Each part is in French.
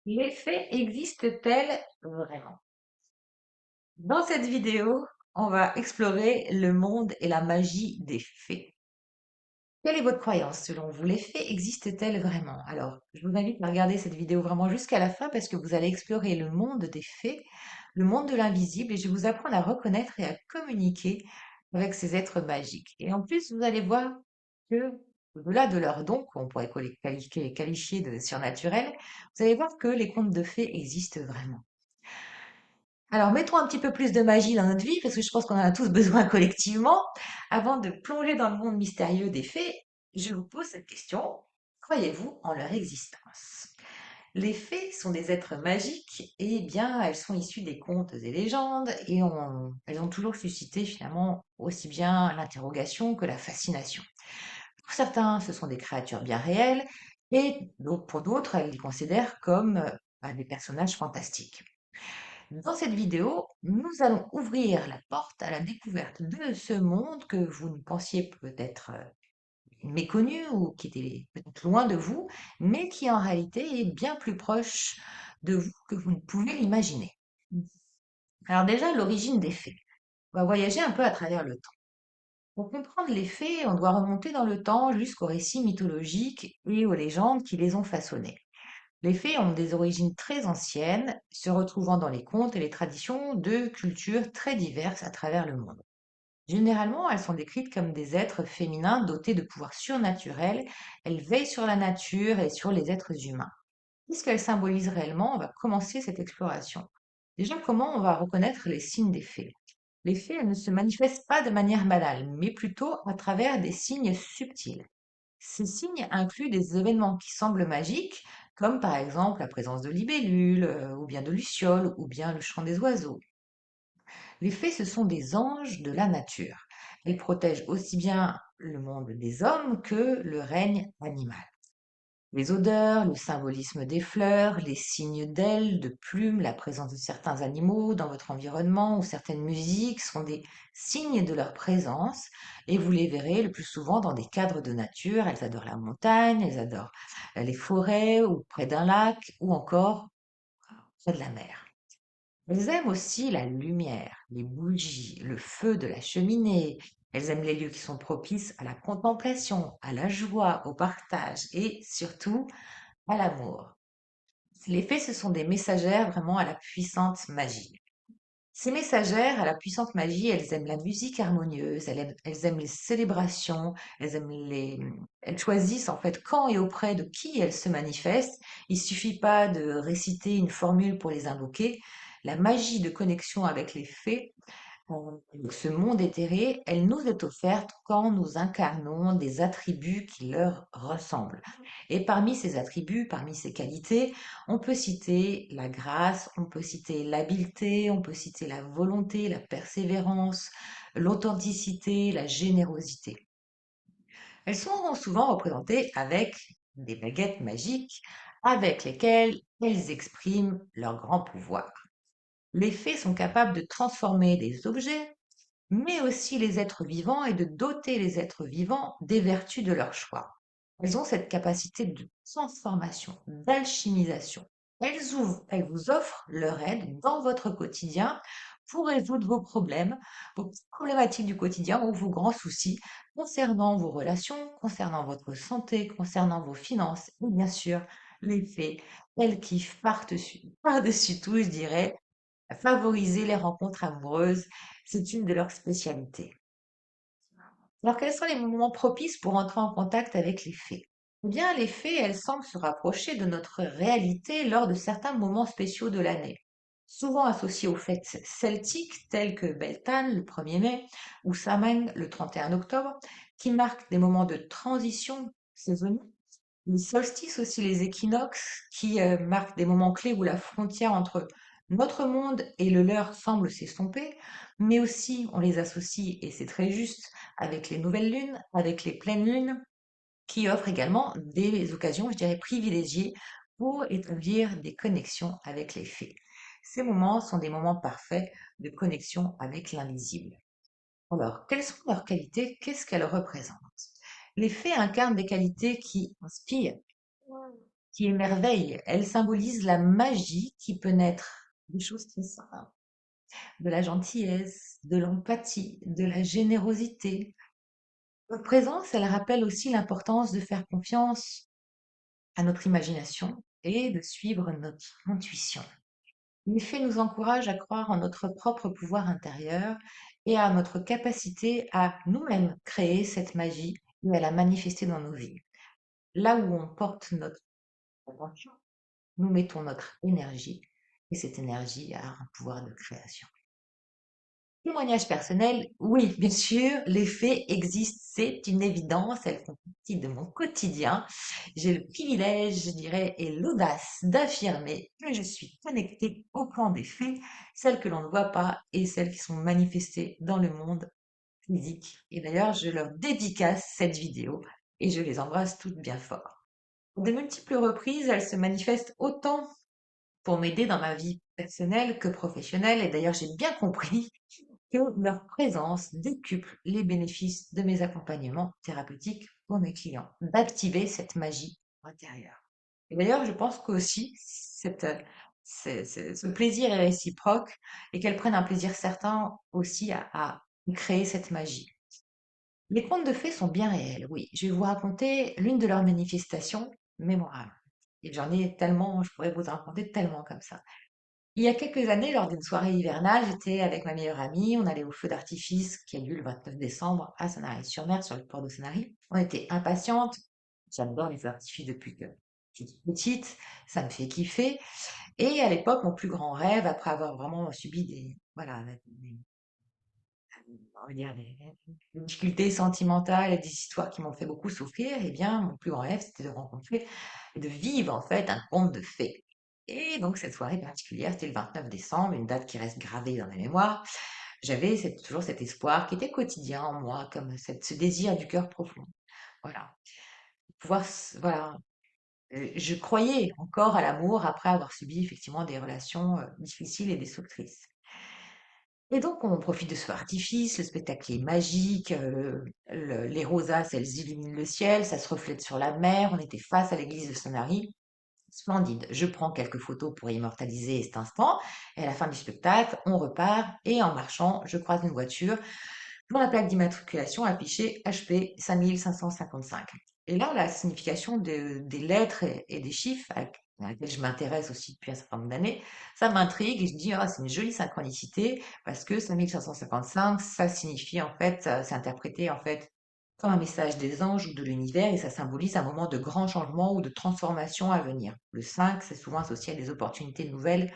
Les faits existent-elles vraiment? Dans cette vidéo, on va explorer le monde et la magie des faits. Quelle est votre croyance selon vous? Les faits existent-elles vraiment? Alors, je vous invite à regarder cette vidéo vraiment jusqu'à la fin parce que vous allez explorer le monde des faits, le monde de l'invisible et je vais vous apprendre à reconnaître et à communiquer avec ces êtres magiques. Et en plus, vous allez voir que, au-delà de leurs dons, qu'on pourrait qualifier de surnaturels, vous allez voir que les contes de fées existent vraiment. Alors, mettons un petit peu plus de magie dans notre vie, parce que je pense qu'on en a tous besoin collectivement. Avant de plonger dans le monde mystérieux des fées, je vous pose cette question. Croyez-vous en leur existence? Les fées sont des êtres magiques et bien elles sont issues des contes et légendes et elles ont toujours suscité finalement aussi bien l'interrogation que la fascination. Pour certains, ce sont des créatures bien réelles et donc pour d'autres, elles les considèrent comme des personnages fantastiques. Dans cette vidéo, nous allons ouvrir la porte à la découverte de ce monde que vous ne pensiez peut-être méconnu ou qui était peut-être loin de vous, mais qui en réalité est bien plus proche de vous que vous ne pouvez l'imaginer. Alors déjà, l'origine des faits. On va voyager un peu à travers le temps. Pour comprendre les faits, on doit remonter dans le temps jusqu'aux récits mythologiques et aux légendes qui les ont façonnés. Les fées ont des origines très anciennes, se retrouvant dans les contes et les traditions de cultures très diverses à travers le monde. Généralement, elles sont décrites comme des êtres féminins dotés de pouvoirs surnaturels. Elles veillent sur la nature et sur les êtres humains. Qu'est-ce qu'elles symbolisent réellement? On va commencer cette exploration. Déjà, comment on va reconnaître les signes des fées? Les fées, elles ne se manifestent pas de manière banale, mais plutôt à travers des signes subtils. Ces signes incluent des événements qui semblent magiques, comme par exemple la présence de libellules, ou bien de lucioles, ou bien le chant des oiseaux. Les fées, ce sont des anges de la nature. Elles protègent aussi bien le monde des hommes que le règne animal. Les odeurs, le symbolisme des fleurs, les signes d'ailes, de plumes, la présence de certains animaux dans votre environnement ou certaines musiques sont des signes de leur présence et vous les verrez le plus souvent dans des cadres de nature. Elles adorent la montagne, elles adorent les forêts ou près d'un lac ou encore près de la mer. Elles aiment aussi la lumière, les bougies, le feu de la cheminée. Elles aiment les lieux qui sont propices à la contemplation, à la joie, au partage et surtout à l'amour. Les fées, ce sont des messagères vraiment à la puissante magie. Ces messagères à la puissante magie, elles aiment la musique harmonieuse, elles aiment les célébrations, elles choisissent en fait quand et auprès de qui elles se manifestent. Il suffit pas de réciter une formule pour les invoquer. La magie de connexion avec les fées ce monde éthéré, elle nous est offerte quand nous incarnons des attributs qui leur ressemblent. Et parmi ces attributs, parmi ces qualités, on peut citer la grâce, on peut citer l'habileté, on peut citer la volonté, la persévérance, l'authenticité, la générosité. Elles sont souvent représentées avec des baguettes magiques avec lesquelles elles expriment leur grand pouvoir. Les fées sont capables de transformer des objets, mais aussi les êtres vivants et de doter les êtres vivants des vertus de leur choix. Elles ont cette capacité de transformation, d'alchimisation. Elles vous offrent leur aide dans votre quotidien pour résoudre vos problèmes, vos petites problématiques du quotidien ou vos grands soucis concernant vos relations, concernant votre santé, concernant vos finances et bien sûr les fées, elles kiffent par-dessus tout, je dirais, favoriser les rencontres amoureuses, c'est une de leurs spécialités. Alors, quels sont les moments propices pour entrer en contact avec les fées? Eh bien, les fées, elles semblent se rapprocher de notre réalité lors de certains moments spéciaux de l'année, souvent associés aux fêtes celtiques telles que Beltane le 1er mai ou Samhain le 31 octobre, qui marquent des moments de transition saisonnière. Les solstices aussi, les équinoxes, qui marquent des moments clés où la frontière entre notre monde et le leur semble s'estomper, mais aussi on les associe, et c'est très juste, avec les nouvelles lunes, avec les pleines lunes, qui offrent également des occasions, je dirais, privilégiées pour établir des connexions avec les fées. Ces moments sont des moments parfaits de connexion avec l'invisible. Alors, quelles sont leurs qualités? Qu'est-ce qu'elles représentent? Les fées incarnent des qualités qui inspirent, qui émerveille. Elle symbolise la magie qui peut naître des choses très simples, de la gentillesse, de l'empathie, de la générosité. Votre présence, elle rappelle aussi l'importance de faire confiance à notre imagination et de suivre notre intuition. Les faits nous encouragent à croire en notre propre pouvoir intérieur et à notre capacité à nous-mêmes créer cette magie et à la manifester dans nos vies. Là où on porte notre attention, nous mettons notre énergie et cette énergie a un pouvoir de création. Témoignage personnel, oui, bien sûr, les faits existent, c'est une évidence, elles font partie de mon quotidien. J'ai le privilège, je dirais, et l'audace d'affirmer que je suis connectée au plan des faits, celles que l'on ne voit pas et celles qui sont manifestées dans le monde physique. Et d'ailleurs, je leur dédicace cette vidéo et je les embrasse toutes bien fort. De multiples reprises, elles se manifestent autant pour m'aider dans ma vie personnelle que professionnelle. Et d'ailleurs, j'ai bien compris que leur présence décuple les bénéfices de mes accompagnements thérapeutiques pour mes clients, d'activer cette magie intérieure. Et d'ailleurs, je pense qu'aussi, ce plaisir est réciproque et qu'elles prennent un plaisir certain aussi à créer cette magie. Les contes de fées sont bien réels, oui. Je vais vous raconter l'une de leurs manifestations mémorables. Et j'en ai tellement, je pourrais vous en raconter tellement comme ça. Il y a quelques années, lors d'une soirée hivernale, j'étais avec ma meilleure amie. On allait au feu d'artifice qui a lieu le 29 décembre à Sanary-sur-Mer, sur le port de Sanary. On était impatientes. J'adore les feux d'artifice depuis que je suis petite. Ça me fait kiffer. Et à l'époque, mon plus grand rêve, après avoir vraiment subi voilà, on va dire, des difficultés sentimentales et des histoires qui m'ont fait beaucoup souffrir, eh bien, mon plus grand rêve, c'était de rencontrer et de vivre, en fait, un conte de fées. Et donc, cette soirée particulière, c'était le 29 décembre, une date qui reste gravée dans ma mémoire. J'avais toujours cet espoir qui était quotidien en moi, comme ce désir du cœur profond. Voilà. Voilà. Je croyais encore à l'amour après avoir subi effectivement des relations difficiles et destructrices. Et donc, on profite de ce feu artifice, le spectacle est magique, les rosaces, elles illuminent le ciel, ça se reflète sur la mer, on était face à l'église de Saint-Marie. Splendide. Je prends quelques photos pour immortaliser cet instant, et à la fin du spectacle, on repart, et en marchant, je croise une voiture dont la plaque d'immatriculation affichait HP 5555. Et là, la signification des lettres et des chiffres à laquelle je m'intéresse aussi depuis un certain nombre d'années, ça m'intrigue et je dis, ah, c'est une jolie synchronicité parce que 5555, ça signifie en fait, c'est interprété en fait comme un message des anges ou de l'univers et ça symbolise un moment de grand changement ou de transformation à venir. Le 5, c'est souvent associé à des opportunités nouvelles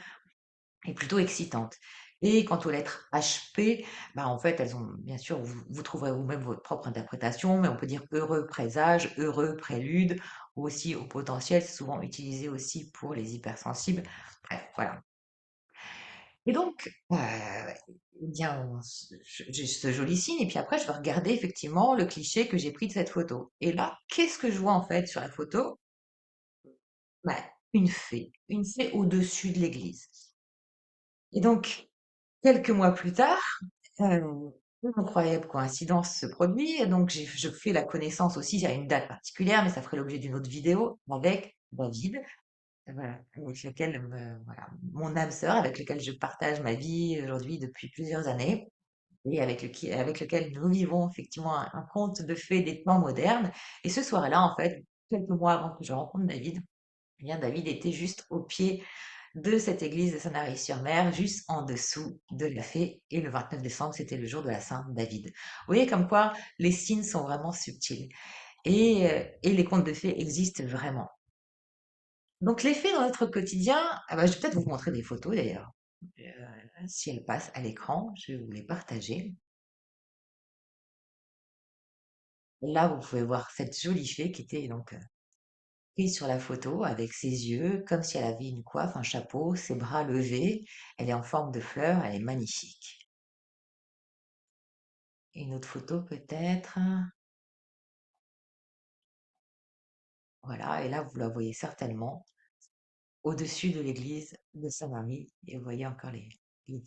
et plutôt excitantes. Et quant aux lettres HP, bah, en fait, elles ont, bien sûr, vous trouverez vous-même votre propre interprétation, mais on peut dire heureux présage, heureux prélude, ou aussi au potentiel, c'est souvent utilisé aussi pour les hypersensibles. Bref, voilà. Et donc, eh bien, j'ai ce joli signe, et puis après, je vais regarder effectivement le cliché que j'ai pris de cette photo. Et là, qu'est-ce que je vois en fait sur la photo? Bah, une fée au-dessus de l'église. Et donc, quelques mois plus tard, une incroyable coïncidence se produit, et donc je fais la connaissance aussi, il y a une date particulière, mais ça ferait l'objet d'une autre vidéo, avec David, voilà, avec lequel, voilà, mon âme sœur, avec lequel je partage ma vie aujourd'hui depuis plusieurs années, et avec lequel nous vivons effectivement un conte de fées des temps modernes. Et ce soir-là, en fait, quelques mois avant que je rencontre David, eh bien, David était juste au pied de cette église de Sanary-sur-Mer, juste en dessous de la fée. Et le 29 décembre, c'était le jour de la Saint-David. Vous voyez comme quoi les signes sont vraiment subtils. Et les contes de fées existent vraiment. Donc les fées dans notre quotidien, ah bah, je vais peut-être vous montrer des photos d'ailleurs. Si elles passent à l'écran, je vais vous les partager. Là, vous pouvez voir cette jolie fée qui était donc prise sur la photo avec ses yeux, comme si elle avait une coiffe, un chapeau, ses bras levés. Elle est en forme de fleur, elle est magnifique. Une autre photo peut-être. Voilà, et là, vous la voyez certainement au-dessus de l'église de Saint-Marie. Et vous voyez encore les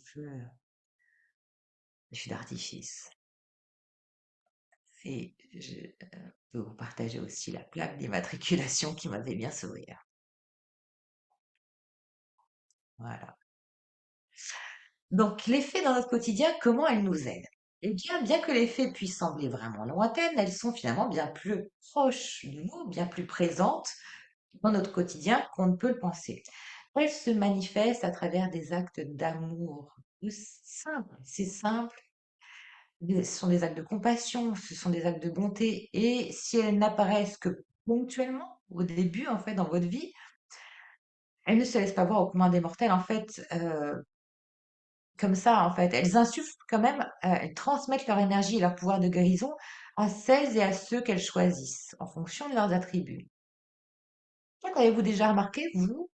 feux d'artifice. Et je peux vous partager aussi la plaque d'immatriculation qui m'avait bien sourire. Voilà. Donc, les fées dans notre quotidien, comment elles nous aident? Eh bien que les fées puissent sembler vraiment lointaines, elles sont finalement bien plus proches de nous, bien plus présentes dans notre quotidien qu'on ne peut le penser. Elles se manifestent à travers des actes d'amour simples. C'est simple, ce sont des actes de compassion, ce sont des actes de bonté. Et si elles n'apparaissent que ponctuellement, au début, en fait, dans votre vie, elles ne se laissent pas voir au commun des mortels, en fait, comme ça, en fait. Elles insufflent quand même, elles transmettent leur énergie et leur pouvoir de guérison à celles et à ceux qu'elles choisissent, en fonction de leurs attributs. Peut-être avez-vous déjà remarqué, vous,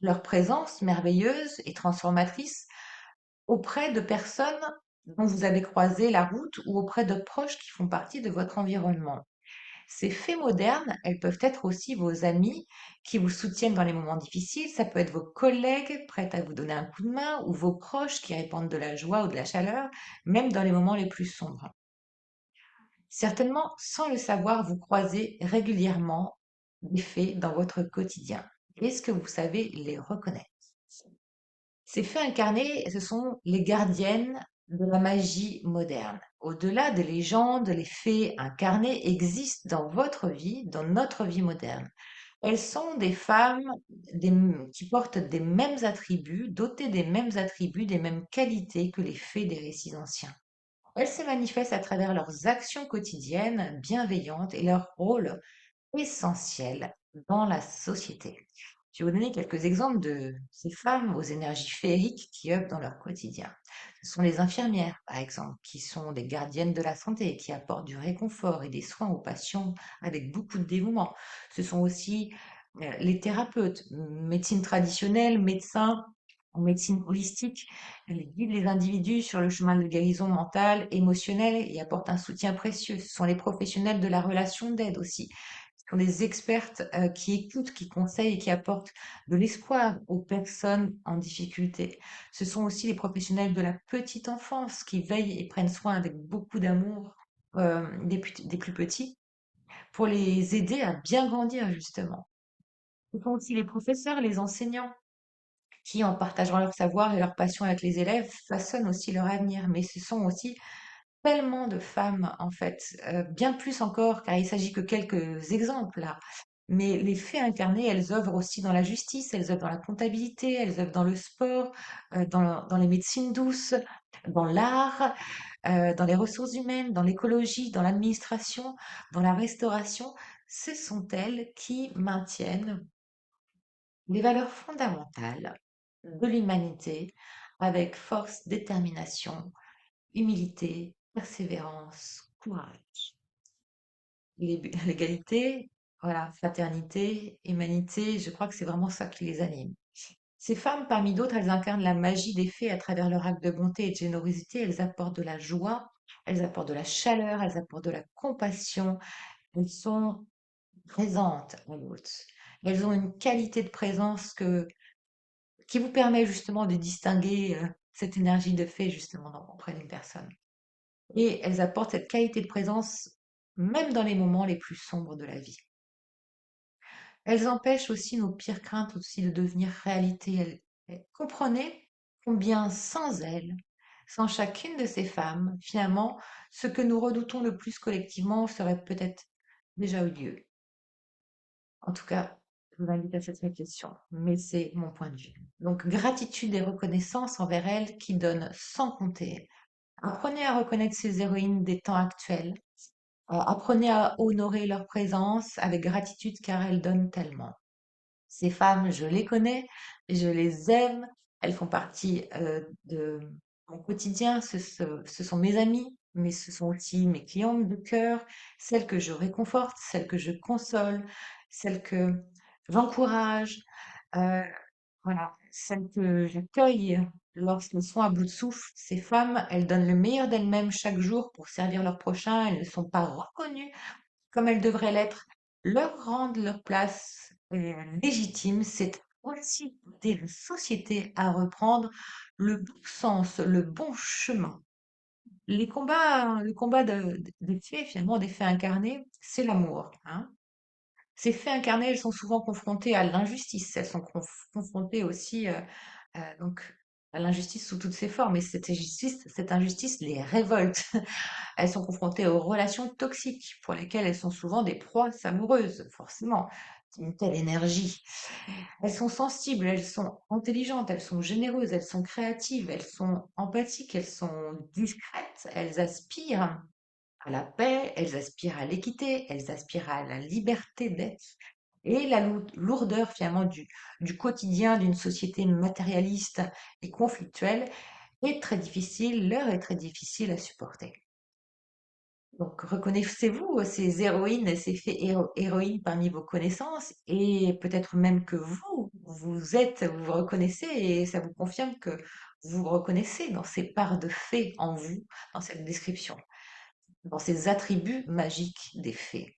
leur présence merveilleuse et transformatrice auprès de personnes dont vous avez croisé la route ou auprès de proches qui font partie de votre environnement. Ces faits modernes, elles peuvent être aussi vos amis qui vous soutiennent dans les moments difficiles. Ça peut être vos collègues prêts à vous donner un coup de main ou vos proches qui répandent de la joie ou de la chaleur, même dans les moments les plus sombres. Certainement, sans le savoir, vous croisez régulièrement des faits dans votre quotidien. Est-ce que vous savez les reconnaître? Ces fées incarnées, ce sont les gardiennes de la magie moderne. Au-delà des légendes, les fées incarnées existent dans votre vie, dans notre vie moderne. Elles sont des femmes qui portent des mêmes attributs, dotées des mêmes attributs, des mêmes qualités que les fées des récits anciens. Elles se manifestent à travers leurs actions quotidiennes bienveillantes et leur rôle essentiel dans la société. Je vais vous donner quelques exemples de ces femmes aux énergies féeriques qui œuvrent dans leur quotidien. Ce sont les infirmières, par exemple, qui sont des gardiennes de la santé, qui apportent du réconfort et des soins aux patients avec beaucoup de dévouement. Ce sont aussi les thérapeutes, médecine traditionnelle, médecins en médecine holistique, elles guident les individus sur le chemin de guérison mentale, émotionnelle et apportent un soutien précieux. Ce sont les professionnels de la relation d'aide aussi. Ce sont des expertes qui écoutent, qui conseillent et qui apportent de l'espoir aux personnes en difficulté. Ce sont aussi les professionnels de la petite enfance qui veillent et prennent soin avec beaucoup d'amour des plus petits pour les aider à bien grandir justement. Ce sont aussi les professeurs, les enseignants qui, en partageant leur savoir et leur passion avec les élèves, façonnent aussi leur avenir. Mais ce sont aussi tellement de femmes, en fait, bien plus encore, car il s'agit que quelques exemples là. Mais les fées incarnées, elles œuvrent aussi dans la justice, elles œuvrent dans la comptabilité, elles œuvrent dans le sport, dans les médecines douces, dans l'art, dans les ressources humaines, dans l'écologie, dans l'administration, dans la restauration. Ce sont elles qui maintiennent les valeurs fondamentales de l'humanité avec force, détermination, humilité, persévérance, courage. L'égalité, voilà, fraternité, humanité, je crois que c'est vraiment ça qui les anime. Ces femmes, parmi d'autres, elles incarnent la magie des fées à travers leur acte de bonté et de générosité. Elles apportent de la joie, elles apportent de la chaleur, elles apportent de la compassion. Elles sont présentes à l'autre. Elles ont une qualité de présence qui vous permet justement de distinguer cette énergie de fée justement auprès d'une personne. Et elles apportent cette qualité de présence même dans les moments les plus sombres de la vie. Elles empêchent aussi nos pires craintes aussi de devenir réalité. Comprenez combien sans elles, sans chacune de ces femmes, finalement, ce que nous redoutons le plus collectivement serait peut-être déjà eu lieu. En tout cas, je vous invite à cette réflexion, mais c'est mon point de vue. Donc, gratitude et reconnaissance envers elles qui donnent sans compter. Apprenez à reconnaître ces héroïnes des temps actuels. Apprenez à honorer leur présence avec gratitude car elles donnent tellement. Ces femmes, je les connais, je les aime, elles font partie de mon quotidien, ce sont mes amies, mais ce sont aussi mes clientes de cœur, celles que je réconforte, celles que je console, celles que j'encourage, euh, voilà, celles que j'accueille lorsqu'elles sont à bout de souffle. Ces femmes, elles donnent le meilleur d'elles-mêmes chaque jour pour servir leur prochain, elles ne sont pas reconnues comme elles devraient l'être, leur rendre leur place légitime, c'est aussi aider la société à reprendre le bon sens, le bon chemin. Le combat des faits, finalement, des faits incarnés, c'est l'amour, hein. Ces faits incarnés, elles sont souvent confrontées à l'injustice. Elles sont confrontées aussi donc à l'injustice sous toutes ses formes. Et cette injustice les révolte. Elles sont confrontées aux relations toxiques pour lesquelles elles sont souvent des proies amoureuses, forcément. Une telle énergie. Elles sont sensibles, elles sont intelligentes, elles sont généreuses, elles sont créatives, elles sont empathiques, elles sont discrètes, elles aspirent à la paix, elles aspirent à l'équité, elles aspirent à la liberté d'être. Et la lourdeur finalement du quotidien d'une société matérialiste et conflictuelle est très difficile, leur est très difficile à supporter. Donc reconnaissez-vous ces héroïnes et ces fées héroïnes parmi vos connaissances et peut-être même que vous vous reconnaissez et ça vous confirme que vous vous reconnaissez dans ces parts de fées en vous, dans cette description, dans ces attributs magiques des fées.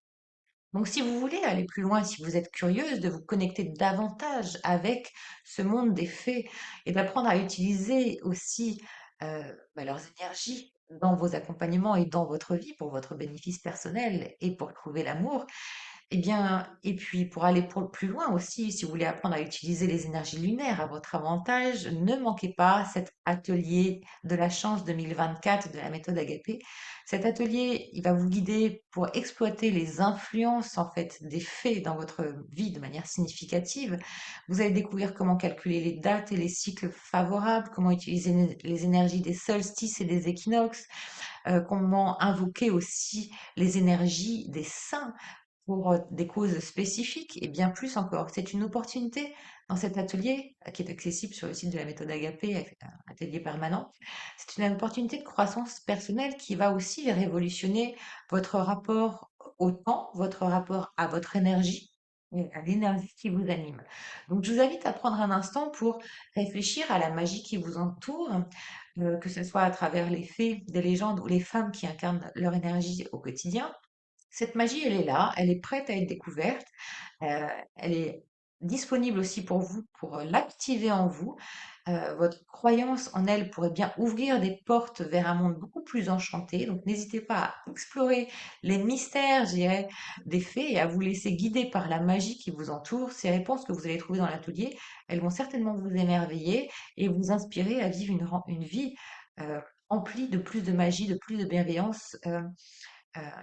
Donc, si vous voulez aller plus loin, si vous êtes curieuse de vous connecter davantage avec ce monde des fées et d'apprendre à utiliser aussi leurs énergies dans vos accompagnements et dans votre vie pour votre bénéfice personnel et pour trouver l'amour, eh bien, et puis pour aller plus loin aussi, si vous voulez apprendre à utiliser les énergies lunaires à votre avantage, ne manquez pas cet atelier de la chance 2024 de la méthode Agapé. Cet atelier, il va vous guider pour exploiter les influences en fait des faits dans votre vie de manière significative. Vous allez découvrir comment calculer les dates et les cycles favorables, comment utiliser les énergies des solstices et des équinoxes, comment invoquer aussi les énergies des saints pour des causes spécifiques et bien plus encore. C'est une opportunité dans cet atelier qui est accessible sur le site de la méthode Agapé, un atelier permanent. C'est une opportunité de croissance personnelle qui va aussi révolutionner votre rapport au temps, votre rapport à votre énergie et à l'énergie qui vous anime. Donc, je vous invite à prendre un instant pour réfléchir à la magie qui vous entoure, que ce soit à travers les faits, des légendes ou les femmes qui incarnent leur énergie au quotidien. Cette magie, elle est là, elle est prête à être découverte, elle est disponible aussi pour vous, pour l'activer en vous. Votre croyance en elle pourrait bien ouvrir des portes vers un monde beaucoup plus enchanté. Donc n'hésitez pas à explorer les mystères, je dirais, des faits et à vous laisser guider par la magie qui vous entoure. Ces réponses que vous allez trouver dans l'atelier, elles vont certainement vous émerveiller et vous inspirer à vivre une vie emplie de plus de magie, de plus de bienveillance.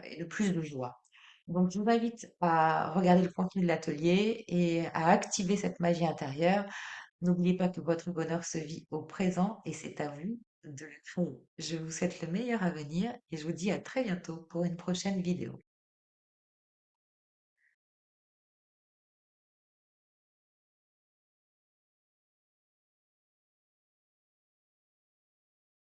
Et de plus de joie. Donc, je vous invite à regarder le contenu de l'atelier et à activer cette magie intérieure. N'oubliez pas que votre bonheur se vit au présent et c'est à vous de le créer. Je vous souhaite le meilleur à venir et je vous dis à très bientôt pour une prochaine vidéo.